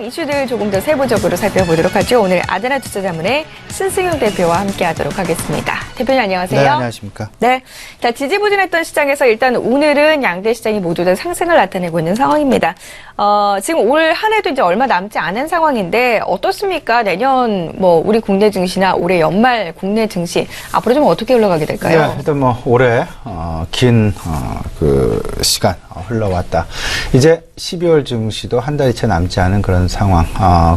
이슈들 조금 더 세부적으로 살펴보도록 하죠. 오늘 아데나 투자자문의 신승용 대표와 함께하도록 하겠습니다. 대표님 안녕하세요. 네, 안녕하십니까. 네, 자 지지부진했던 시장에서 일단 오늘은 양대 시장이 모두 다 상승을 나타내고 있는 상황입니다. 지금 올 한 해도 이제 얼마 남지 않은 상황인데 어떻습니까? 내년 뭐 우리 국내 증시나 올해 연말 국내 증시 앞으로 좀 어떻게 흘러가게 될까요? 네, 일단 뭐 올해 긴 그 시간 흘러왔다. 이제 12월 증시도 한 달이 채 남지 않은 그런 상황.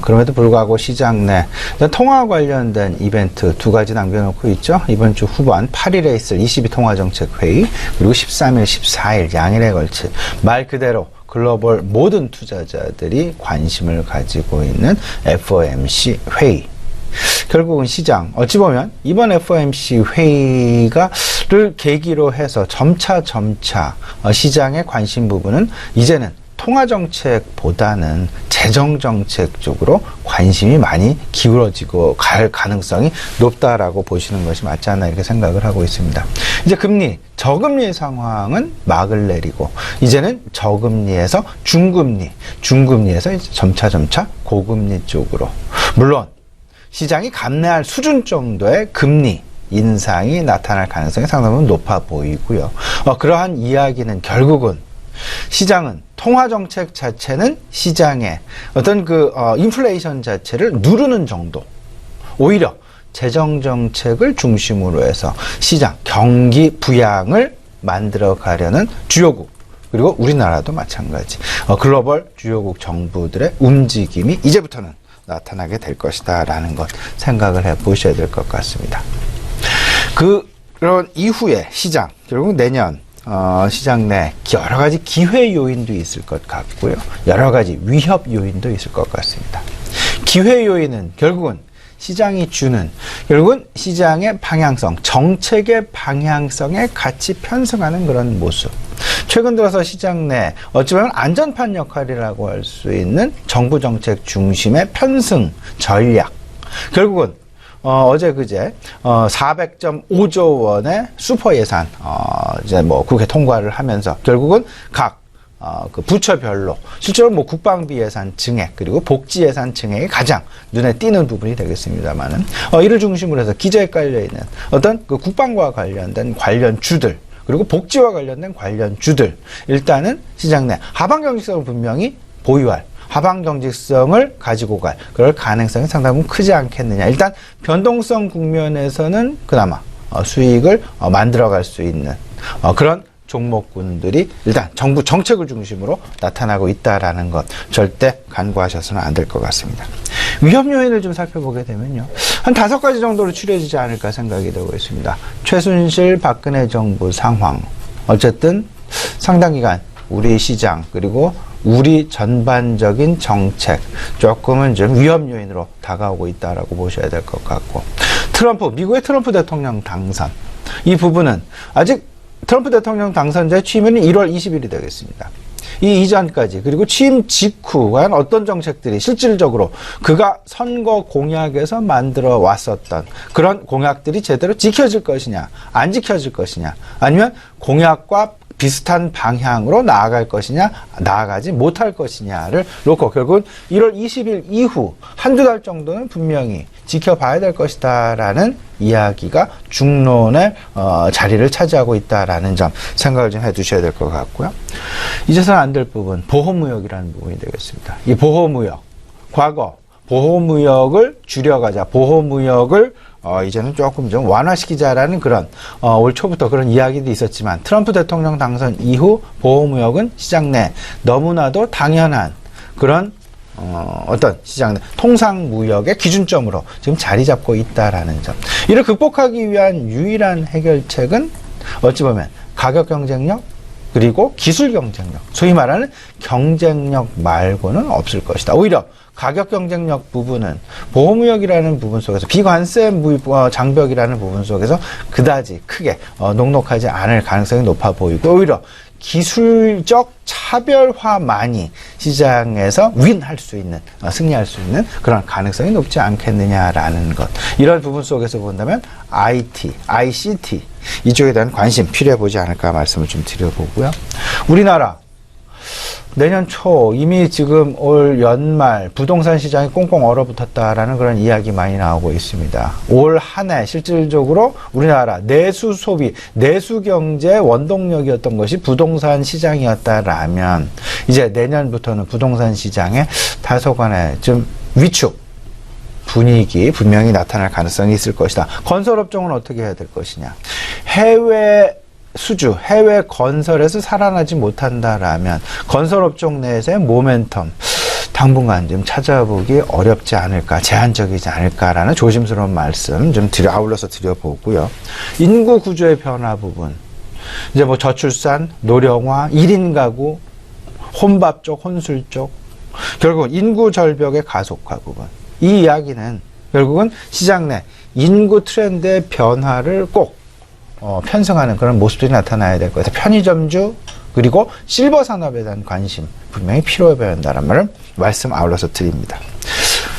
그럼에도 불구하고 시장 내 통화 관련된 이벤트 두 가지 남겨놓고 있죠. 이번 주 후반 8일에 있을 22통화정책회의 그리고 13일, 14일 양일에 걸친 말 그대로 글로벌 모든 투자자들이 관심을 가지고 있는 FOMC 회의. 결국은 시장, 어찌 보면 이번 FOMC 회의를 계기로 해서 점차 시장의 관심 부분은 이제는 통화정책보다는 재정정책 쪽으로 관심이 많이 기울어지고 갈 가능성이 높다라고 보시는 것이 맞지 않나 이렇게 생각을 하고 있습니다. 이제 금리, 저금리 상황은 막을 내리고 이제는 저금리에서 중금리에서 이제 점차 고금리 쪽으로, 물론 시장이 감내할 수준 정도의 금리 인상이 나타날 가능성이 상당히 높아 보이고요. 그러한 이야기는 결국은 시장은 통화정책 자체는 시장의 어떤 인플레이션 자체를 누르는 정도, 오히려 재정정책을 중심으로 해서 시장 경기 부양을 만들어 가려는 주요국, 그리고 우리나라도 마찬가지 글로벌 주요국 정부들의 움직임이 이제부터는 나타나게 될 것이다 라는 것 생각을 해 보셔야 될 것 같습니다. 그런 이후에 시장, 결국 내년 시장 내 여러 가지 기회 요인도 있을 것 같고요. 여러 가지 위협 요인도 있을 것 같습니다. 기회 요인은 결국은 시장이 주는, 결국은 시장의 방향성, 정책의 방향성에 같이 편승하는 그런 모습. 최근 들어서 시장 내 어찌 보면 안전판 역할이라고 할 수 있는 정부 정책 중심의 편승 전략. 결국은 어제 그제 400.5조 원의 슈퍼 예산 이제 뭐 국회 통과를 하면서 결국은 각 그 부처별로 실제로 뭐 국방비 예산 증액 그리고 복지 예산 증액이 가장 눈에 띄는 부분이 되겠습니다만은 이를 중심으로 해서 기재에 깔려 있는 어떤 그 국방과 관련된 관련주들, 그리고 복지와 관련된 관련주들, 일단은 시장 내 하방 경직성을 분명히 보유할, 하방 경직성을 가지고 갈 그럴 가능성이 상당히 크지 않겠느냐. 일단 변동성 국면에서는 그나마 수익을 만들어갈 수 있는 그런 종목군들이 일단 정부 정책을 중심으로 나타나고 있다라는 것 절대 간과하셔서는 안 될 것 같습니다. 위험 요인을 좀 살펴보게 되면요, 한 5가지 정도로 추려지지 않을까 생각이 되고 있습니다. 최순실 박근혜 정부 상황, 어쨌든 상당 기간 우리 시장 그리고 우리 전반적인 정책 조금은 좀 위험 요인으로 다가오고 있다라고 보셔야 될 것 같고, 미국의 트럼프 대통령 당선, 이 부분은 아직 트럼프 대통령 당선자의 취임은 1월 20일이 되겠습니다. 이 이전까지, 그리고 취임 직후 과연 어떤 정책들이 실질적으로 그가 선거 공약에서 만들어 왔었던 그런 공약들이 제대로 지켜질 것이냐, 안 지켜질 것이냐, 아니면 공약과 비슷한 방향으로 나아갈 것이냐, 나아가지 못할 것이냐를 놓고 결국은 1월 20일 이후 한두 달 정도는 분명히 지켜봐야 될 것이다 라는 이야기가 중론의 자리를 차지하고 있다라는 점 생각을 좀 해두셔야 될 것 같고요. 잊어서는 안 될 부분, 보호무역이라는 부분이 되겠습니다. 이 보호무역, 과거 보호무역을 줄여가자, 보호무역을 이제는 조금 좀 완화시키자라는 그런 올 초부터 그런 이야기도 있었지만, 트럼프 대통령 당선 이후 보호무역은 시장 내 너무나도 당연한 그런 어떤 시장 내 통상무역의 기준점으로 지금 자리 잡고 있다라는 점. 이를 극복하기 위한 유일한 해결책은 어찌 보면 가격 경쟁력 그리고 기술 경쟁력, 소위 말하는 경쟁력 말고는 없을 것이다. 오히려 가격 경쟁력 부분은 보호무역이라는 부분 속에서, 비관세 장벽이라는 부분 속에서 그다지 크게 녹록하지 않을 가능성이 높아 보이고, 오히려 기술적 차별화만이 시장에서 윈할 수 있는, 승리할 수 있는 그런 가능성이 높지 않겠느냐라는 것. 이런 부분 속에서 본다면 IT, ICT 이쪽에 대한 관심 필요해 보지 않을까 말씀을 좀 드려보고요. 우리나라 내년 초 이미 지금 올 연말 부동산 시장이 꽁꽁 얼어붙었다라는 그런 이야기 많이 나오고 있습니다. 올 한 해 실질적으로 우리나라 내수 소비, 내수 경제 원동력이었던 것이 부동산 시장이었다라면 이제 내년부터는 부동산 시장에 다소간의 좀 위축 분위기 분명히 나타날 가능성이 있을 것이다. 건설업종은 어떻게 해야 될 것이냐. 해외 수주, 해외 건설에서 살아나지 못한다라면 건설업종 내에서의 모멘텀 당분간 좀 찾아보기 어렵지 않을까, 제한적이지 않을까라는 조심스러운 말씀 좀 아울러서 드려보고요. 인구 구조의 변화 부분, 이제 뭐 저출산, 노령화, 1인 가구, 혼밥 쪽, 혼술 쪽, 결국 인구 절벽의 가속화 부분. 이 이야기는 결국은 시장 내 인구 트렌드의 변화를 꼭 편성하는 그런 모습들이 나타나야 될 것 같아요. 편의점주 그리고 실버 산업에 대한 관심 분명히 필요해 보인다는 말을 말씀 아울러서 드립니다.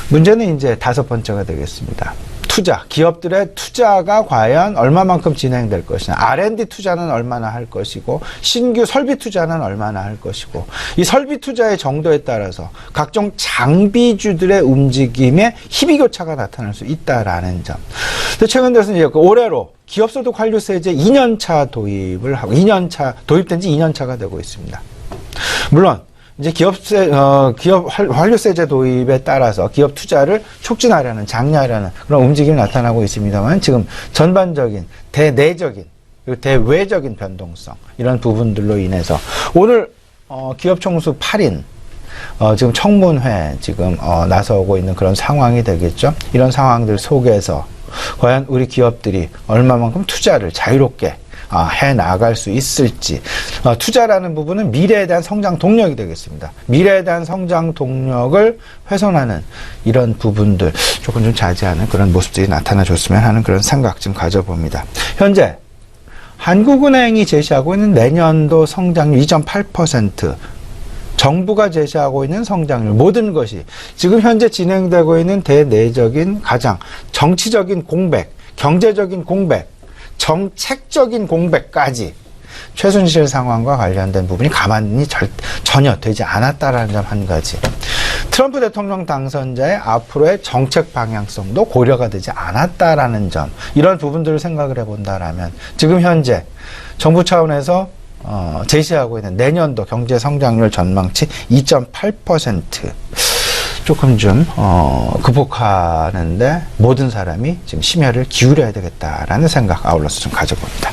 문제는 이제 5번째가 되겠습니다. 투자, 기업들의 투자가 과연 얼마만큼 진행될 것이냐. R&D 투자는 얼마나 할 것이고 신규 설비 투자는 얼마나 할 것이고 이 설비 투자의 정도에 따라서 각종 장비주들의 움직임에 희비교차가 나타날 수 있다라는 점. 최근 들어서 이제 올해로 기업소득 환류세제 2년차 도입을 하고 2년차 도입된 지 2년차가 되고 있습니다. 물론 이제 기업 환류세제 도입에 따라서 기업 투자를 촉진하려는 장려하려는 그런 움직임이 나타나고 있습니다만 지금 전반적인 대내적인 그리고 대외적인 변동성 이런 부분들로 인해서 오늘 기업 총수 8인 지금 청문회 지금 나서고 있는 그런 상황이 되겠죠. 이런 상황들 속에서 과연 우리 기업들이 얼마만큼 투자를 자유롭게 해 나갈 수 있을지. 투자라는 부분은 미래에 대한 성장 동력이 되겠습니다. 미래에 대한 성장 동력을 훼손하는 이런 부분들 조금 좀 자제하는 그런 모습들이 나타나줬으면 하는 그런 생각 좀 가져봅니다. 현재 한국은행이 제시하고 있는 내년도 성장률 2.8%, 정부가 제시하고 있는 성장률, 모든 것이 지금 현재 진행되고 있는 대내적인 가장 정치적인 공백, 경제적인 공백, 정책적인 공백까지 최순실 상황과 관련된 부분이 가만히 전혀 되지 않았다라는 점 한 가지. 트럼프 대통령 당선자의 앞으로의 정책 방향성도 고려가 되지 않았다라는 점. 이런 부분들을 생각을 해본다라면 지금 현재 정부 차원에서 제시하고 있는 내년도 경제 성장률 전망치 2.8% 조금 좀 극복하는데 모든 사람이 지금 심혈을 기울여야 되겠다라는 생각 아울러서 좀 가져봅니다.